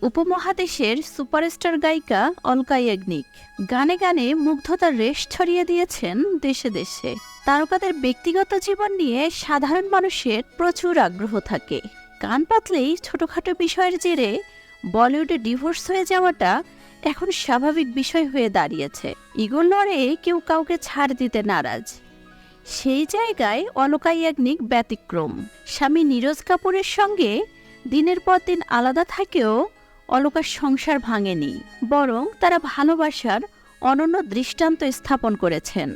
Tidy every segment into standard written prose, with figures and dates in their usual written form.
উপমহাদেশের সুপারস্টার গায়িকা অলকা ইয়াগনিক গানে গানে মুগ্ধতার রেশ ছড়িয়ে দিয়েছেন দেশে দেশে। তারকাদের ব্যক্তিগত জীবন নিয়ে সাধারণ মানুষের প্রচুর আগ্রহ থাকে। কান পাতলেই ছোটখাটো বিষয়ের জেরে বলিউডে ডিভোর্স হয়ে যাওয়াটা এখন স্বাভাবিক বিষয় হয়ে দাঁড়িয়েছে। ইগোর লড়ে কেউ কাউকে ছাড় দিতে নারাজ। সেই জায়গায় অলকা ইয়াগনিক ব্যতিক্রম। স্বামী নীরজ কাপুরের সঙ্গে দিনের পর দিন আলাদা থাকেও অলকার সংসার ভাঙেনি, বরং তারা ভালোবাসার অনন্য দৃষ্টান্ত স্থাপন করেছেন।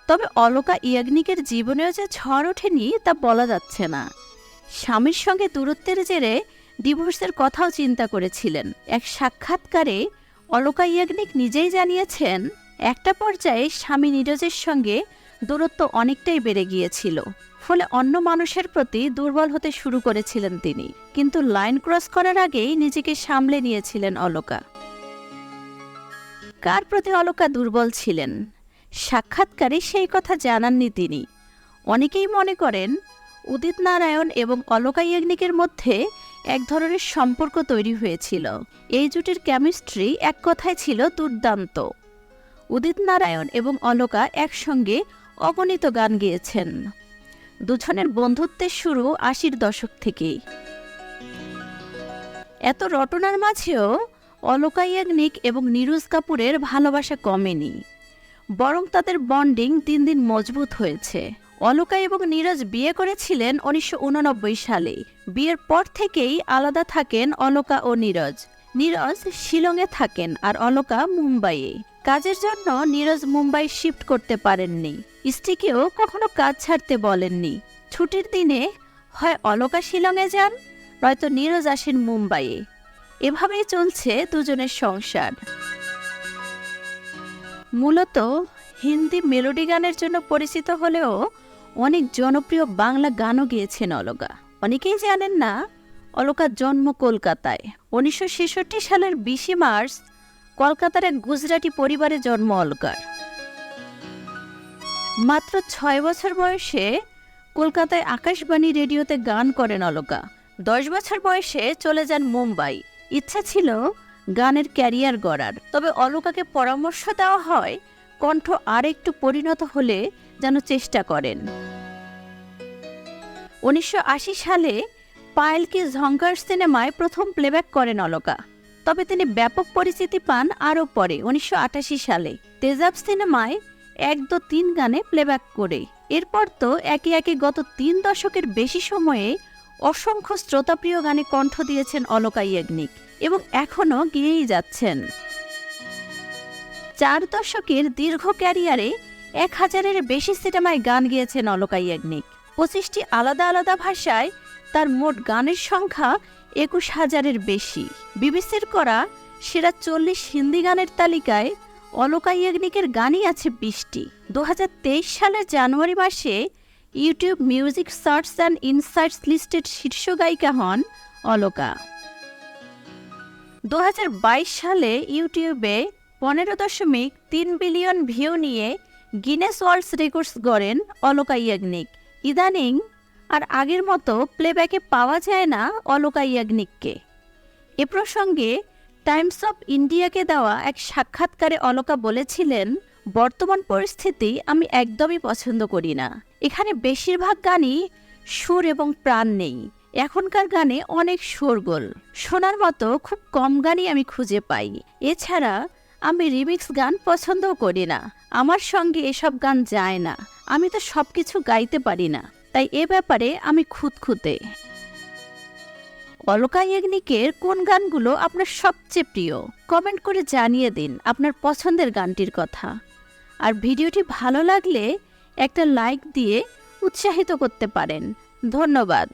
তবে অলকা ইয়াগনিকের জীবনেও যে ঝড় ওঠেনি তা বলা যাচ্ছে না। স্বামীর সঙ্গে দূরত্বের জেরে ডিভোর্সের কথাও চিন্তা করেছিলেন। এক সাক্ষাৎকারে অলকা ইয়াগনিক নিজেই জানিয়েছেন, একটা পর্যায়ে স্বামী নীরজের সঙ্গে দূরত্ব অনেকটাই বেড়ে গিয়েছিল, ফলে অন্য মানুষের প্রতি দুর্বল হতে শুরু করেছিলেন তিনি। কিন্তু লাইন ক্রস করার আগেই নিজেকে সামলে নিয়েছিলেন অলকা। কার প্রতি অলকা দুর্বল ছিলেন? সাক্ষাৎকারে সেই কথা জানাননি তিনি। অনেকেই মনে করেন উদিত নারায়ণ এবং অলকা ইয়াগনিকের মধ্যে এক ধরনের সম্পর্ক তৈরি হয়েছিল। এই জুটির কেমিস্ট্রি এক কথায় ছিল দুর্দান্ত। উদিত নারায়ণ এবং অলকা একসঙ্গে অগণিত গান গেয়েছেন। দুজনের বন্ধুত্বের শুরু ৮০-র দশক থেকেই। এত রটনার মাঝেও অলকা ইয়াগনিক এবং নীরজ কাপুরের ভালোবাসা কমেনি, বরং তাদের বন্ডিং দিন দিন মজবুত হয়েছে। অলকা এবং নীরজ বিয়ে করেছিলেন ১৯৮৯ সালে। বিয়ের পর থেকেই আলাদা থাকেন অলকা ও নীরজ। নীরজ শিলংয়ে থাকেন আর অলকা মুম্বাইয়ে। কাজের জন্য নীরজ মুম্বাই শিফট করতে পারেননি। স্ত্রীকেও কখনো কাজ ছাড়তে বলেননি। ছুটির দিনে হয় অলকা শিলংয়ে যান, নয়তো নীরজ আসেন মুম্বাইয়ে। এভাবেই চলছে দুজনের সংসার। মূলত হিন্দি মেলোডি গানের জন্য পরিচিত হলেও অনেক জনপ্রিয় বাংলা গানও গেয়েছেন অলকা। অনেকেই জানেন না, অলকার জন্ম কলকাতায়। ১৯৬৬ সালের ২০ মার্চ কলকাতার এক গুজরাটি পরিবারে জন্ম অলকার। মাত্র ৬ বছর বয়সে কলকাতায় আকাশবাণী রেডিওতে গান করেন অলকা। ১০ বছর বয়সে চলে যান মুম্বাই। ইচ্ছা ছিল গানের ক্যারিয়ার গড়ার, তবে অলকাকে পরামর্শ দেওয়া হয় কণ্ঠ আর একটু পরিণত হলে যেন চেষ্টা করেন। ১৯৮০ সালে পায়েল কি ঝঙ্কার সিনেমায় প্রথম প্লেব্যাক করেন অলকা। তবে তিনি ব্যাপক পরিচিতি পান আরও পরে ১৯৮৮ সালে তেজাব সিনেমায় ১, ২, ৩ গানে প্লেব্যাক করে। এরপর তো একে একে গত ৩ দশকের বেশি সময়ে অসংখ্য শ্রোতাপ্রিয় গানে কণ্ঠ দিয়েছেন অলকা ইয়াগনিক এবং এখনও গেয়েই যাচ্ছেন। ৪ দশকের দীর্ঘ ক্যারিয়ারে ১,০০০-এর বেশি সিনেমায় গান গেয়েছেন অলকা ইয়াগনিক। ২৫টি আলাদা আলাদা ভাষায় তার মোট গানের সংখ্যা ২১,০০০-এর বেশি। বিবিসির করা সেরা ৪০ হিন্দি গানের তালিকায় অলকা ইয়াগনিকের গানই আছে ২০টি। ২০২৩ সালের জানুয়ারি মাসে YouTube music search and insights listed শীর্ষ গায়িকা হন অলকা। ২০২২ সালে ইউটিউবে ১৫.৩ বিলিয়ন ভিউ নিয়ে গিনেস ওয়ার্ল্ড রেকর্ডস গড়েন অলকা ইয়াগনিক। ইদানিং আর আগের মতো প্লেব্যাকে পাওয়া যায় না অলকা ইয়াগনিককে। এ প্রসঙ্গে টাইমস অফ ইন্ডিয়াকে দেওয়া এক সাক্ষাৎকারে অলকা বলেছিলেন, বর্তমান পরিস্থিতি আমি একদমই পছন্দ করি না। এখানে বেশিরভাগ গানই সুর এবং প্রাণ নেই। এখনকার গানে অনেক শোরগোল, শোনার মতো খুব কম গানই আমি খুঁজে পাই। এছাড়া আমি রিমিক্স গান পছন্দও করি না। আমার সঙ্গে এসব গান যায় না। আমি তো সব কিছু গাইতে পারি না, তাই এ ব্যাপারে আমি খুঁতখুঁতে। অলকা ইয়াগনিকের কোন গানগুলো আপনার সবচেয়ে প্রিয়? কমেন্ট করে জানিয়ে দিন আপনার পছন্দের গানটির কথা। আর ভিডিওটি ভালো লাগলে একটা লাইক দিয়ে উৎসাহিত করতে পারেন। ধন্যবাদ।